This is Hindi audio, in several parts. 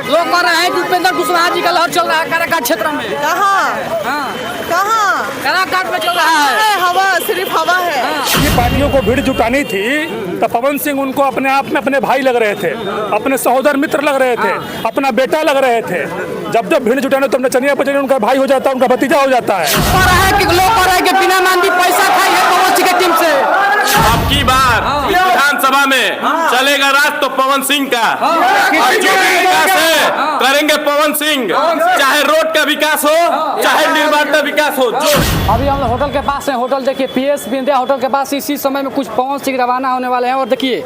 लोग कह रहे हैं कि उपेंद्र कुशवाहा जी का लहर चल रहा है काराकाट क्षेत्र में। कहाँ काराकाट में चल रहा है। हवा, सिर्फ हवा है। ये पार्टियों को भीड़ जुटानी थी तो पवन सिंह उनको अपने आप में अपने भाई लग रहे थे, अपने सहोदर मित्र लग रहे थे, अपना बेटा लग रहे थे। जब जब भीड़ जुटाने तो नचनिया बचनिया उनका भाई हो जाता है, उनका भतीजा हो जाता है। लोग कह रहे हैं कि बिना मानवी पैसा खाई है पवन सिंह की टीम से। अब की बार विधानसभा में चलेगा राज तो पवन सिंह का, और जो भी विकास है करेंगे पवन सिंह, चाहे रोड का विकास हो चाहे निर्माण का विकास हो। जो अभी हम लोग होटल के पास हैं। होटल देखिए पीएस विंध्या होटल के पास इसी समय में कुछ पवन सिंह रवाना होने वाले हैं। और देखिए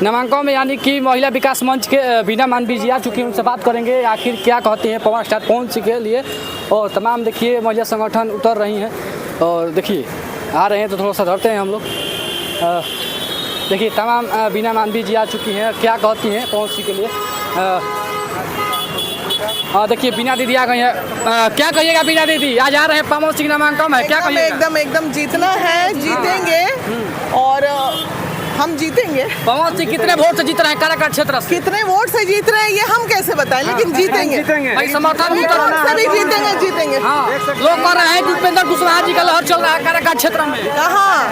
नामांकन में यानी कि महिला विकास मंच के बीना मानवी जी आ चुकी हैं, उनसे बात करेंगे आखिर क्या कहती हैं पवन स्टार पवन सिंह के लिए। और तमाम देखिए महिला संगठन उतर रही हैं और देखिए आ रहे हैं तो थोड़ा सा धरते हैं हम लोग। देखिए तमाम बीना मानवी जी आ चुकी हैं, क्या कहती हैं पवन सिंह के लिए। देखिए बीना दीदी आ गई है। क्या कहिएगा बीना दीदी, आज आ रहे हैं पवन सिंह नामांकन है, क्या कहिएगा? एकदम जीतना है, जीतेंगे और हम जीतेंगे। पवन सिंह कितने वोट से जीत रहे हैं काराकाट क्षेत्र से? कितने वोट से जीत रहे हैं ये हम कैसे बताएं, लेकिन जीतेंगे। भाई समर्थन सभी जीतेंगे। हाँ, लोग कह रहे हैं कि उपेंद्र कुशवाहा जी का लहर चल रहा है काराकाट क्षेत्र में। कहाँ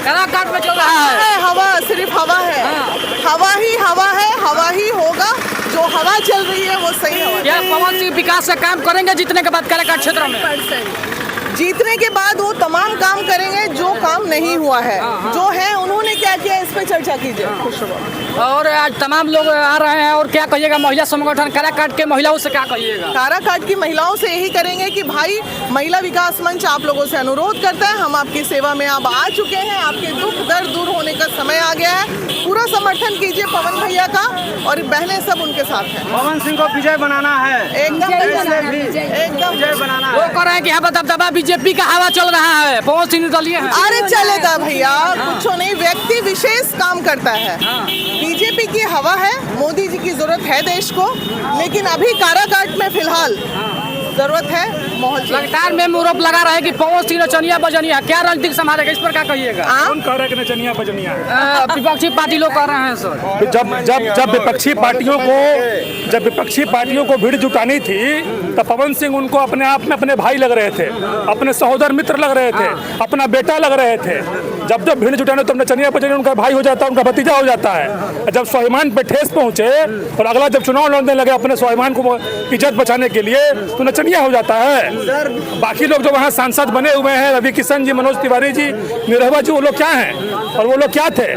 काराकाट में चल रहा है। हवा, सिर्फ हवा है। हवा ही होगा। जो हवा चल रही है वो सही हवा। क्या पवन सिंह विकास का काम करेंगे जीतने के बाद काराकाट क्षेत्र में? जीतने के बाद वो तमाम काम करेंगे जो काम नहीं हुआ है। जो है उन्होंने क्या किया इस पे चर्चा कीजिए। और आज तमाम लोग आ रहे हैं और क्या कहिएगा महिला संगठन काराकाट के महिलाओं से क्या कहिएगा? काराकाट की महिलाओं से यही करेंगे कि भाई महिला विकास मंच आप लोगों से अनुरोध करता है, हम आपकी सेवा में अब आ चुके हैं, आपके दुख दर्द दूर होने का समय आ गया है। पूरा समर्थन कीजिए पवन भैया का और बहनें सब उनके साथ हैं। पवन सिंह को विजय बनाना है, एकदम विजय बनाना है। वो कह रहे हैं कि यहाँ पर दबदबा बीजेपी का हवा चल रहा है, पवन सिंह निर्दलीय है। अरे चलेगा भैया, कुछ नहीं, व्यक्ति विशेष काम करता है। बीजेपी की हवा है, मोदी जी की जरूरत है देश को, लेकिन अभी काराकाट में फिलहाल जरूरत है माहौल। लगातार में मुरोप लगा रहे कि पवन सिंह नचनिया बजनिया, क्या रणनीति संभालेगा, इस पर क्या कहिएगा? कौन कह रहा है कि नचनिया बजनिया? विपक्षी पार्टी लोग कह रहे हैं सर। जब विपक्षी पार्टियों को भीड़ जुटानी थी तो पवन सिंह उनको अपने आप में अपने भाई लग रहे थे, अपने सहोदर मित्र लग रहे थे, अपना बेटा लग रहे थे। जब जब भीड़ जुटाने तो नचनिया बजनिया उनका भाई हो जाता है, उनका भतीजा हो जाता है। जब स्वाभिमान पे ठेस पहुंचे और अगला जब चुनाव लड़ने लगे अपने स्वाभिमान को इज्जत बचाने के लिए तो नचनिया हो जाता है। बाकी लोग जो वहाँ सांसद बने हुए हैं, रवि किशन जी, मनोज तिवारी जी, निरहुआ जी, वो लोग क्या हैं और वो लोग क्या थे?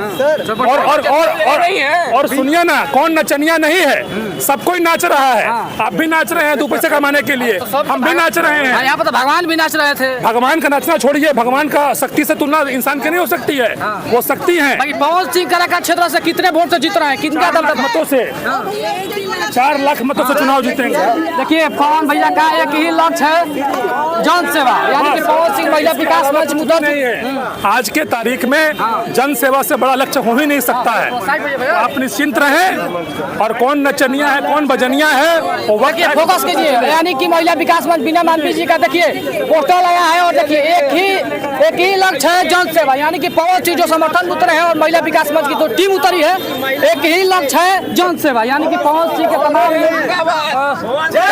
और सुनिए ना, कौन नचनिया नहीं है, सब कोई नाच रहा है। आप भी नाच रहे हैं 2 पैसे कमाने के लिए, हम भी नाच रहे हैं। यहाँ पर तो भगवान भी नाच रहे थे। भगवान का नाचना छोड़िए, भगवान का शक्ति से तुलना इंसान की नहीं हो सकती है, वो शक्ति है। पवन सिंह काराकाट क्षेत्र से कितने वोट से जीत रहे हैं, कितना मतों से? 4 लाख मतों से चुनाव जीतेंगे। देखिए पवन भैया का एक ही लक्ष्य है, जन सेवा, यानी कि पवन सिंह महिला विकास मंच मुद्दा नहीं है। आज के तारीख में जन सेवा से बड़ा लक्ष्य हो ही नहीं सकता है। आप निश्चिंत रहें, और कौन नचनिया है कौन बजनिया है वो फोकस कीजिए। यानी कि महिला विकास मंच बीना मानवी जी का देखिए पोस्टर लगा है और देखिए एक ही लक्ष्य है, जन सेवा। यानी कि पवन सिंह जो समर्थन उतरे हैं और महिला विकास मंच की जो टीम उतरी है, एक ही लक्ष्य है, जन सेवा। यानी कि पवन सिंह के तमाम क्या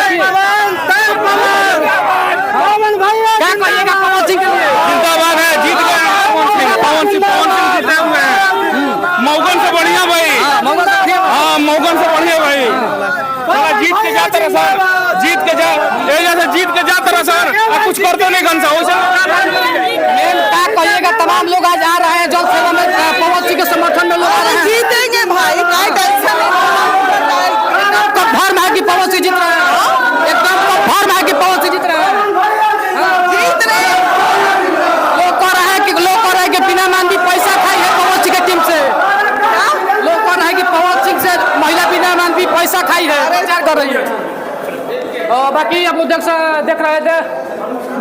कहिएगा पवन सिंह के लिए? जिंदाबाद है, जीत गए पवन सिंह जीते हुए हैं। मौगन से बढ़िया भाई, हाँ मौगन से बढ़िया भाई। जीत के जाते रहे सर, जीत के जाते रहे सर, कुछ कर दो नहीं घंसा क्या कहिएगा? तमाम लोग आज आ रहे हैं जल सेवा में, पवन सिंह के समर्थन में लोग आ रहे हैं। जीतेंगे भाई, कन्फर्म है कि पवन सिंह जीत रहे हैं, एकदम कन्फर्म है कि पवन सिंह जीत रहे हैं। लोग कह रहे हैं कि बिना मानवी पैसा खाई है पवन सिंह की टीम से। लोग कह रहे हैं कि पवन सिंह से महिला बिना मानवी पैसा खाई है, प्रचार कर रही है। और बाकी आप लोग देख रहे थे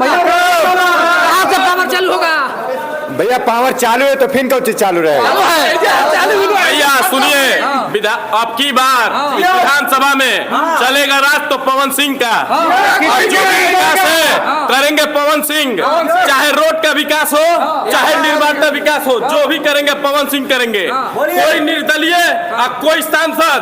कहाँ से पावर चालू होगा? भैया पावर चालू है तो फिर कौन चीज चालू रहेगा? भैया सुनिए, अब की बार विधानसभा में चलेगा राज तो पवन सिंह का, और जो भी विकास है करेंगे पवन सिंह, चाहे रोड का विकास हो चाहे निर्माण का विकास हो, जो भी करेंगे पवन सिंह करेंगे। कोई निर्दलीय कोई सांसद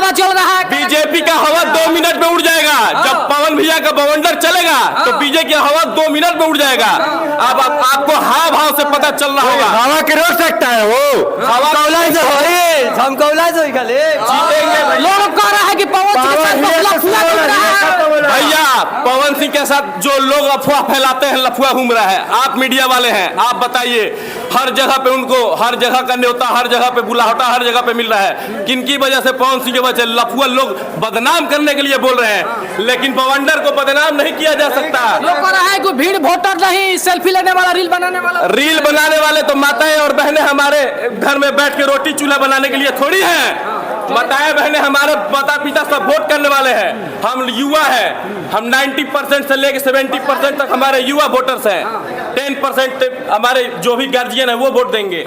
हवा चल रहा है। बीजेपी का हवा 2 मिनट में उड़ जाएगा। जब पवन भैया का बवंडर चलेगा तो बीजेपी का हवा 2 मिनट में उड़ जाएगा। अब आपको हाव भाव से पता चल रहा होगा। हवा के रोक सकता है वो हवा जीतेंगे लोग कह रहा है कि पवन सिंह के साथ तो लफुआ घूम रहा है। भैया। पवन सिंह के साथ जो लोग अफवाह फैलाते हैं, लफुआ घूम रहा है। आप मीडिया वाले हैं, आप बताइए, हर जगह पे उनको हर जगह का न्योता, हर जगह पे बुलाहटा, हर जगह पे मिल रहा है। किनकी वजह से? पवन सिंह की वजह से। लफुआ लोग बदनाम करने के लिए बोल रहे हैं, लेकिन बवंडर को बदनाम नहीं किया जा सकता। लोग कह रहा है कि भीड़ वोटर नहीं, सेल्फी लेने वाला, रील बनाने वाला। रील बनाने वाले तो माताएं और बहनें हमारे घर में बैठ के रोटी चूल्हा बनाने के लिए थोड़ी हैं। माताएं बहनें हमारे माता पिता सब वोट करने वाले हैं। हम युवा हैं, हम 90% से लेकर 70% तक हमारे युवा वोटर्स हैं। 10% हमारे जो भी गार्जियन है वो वोट देंगे।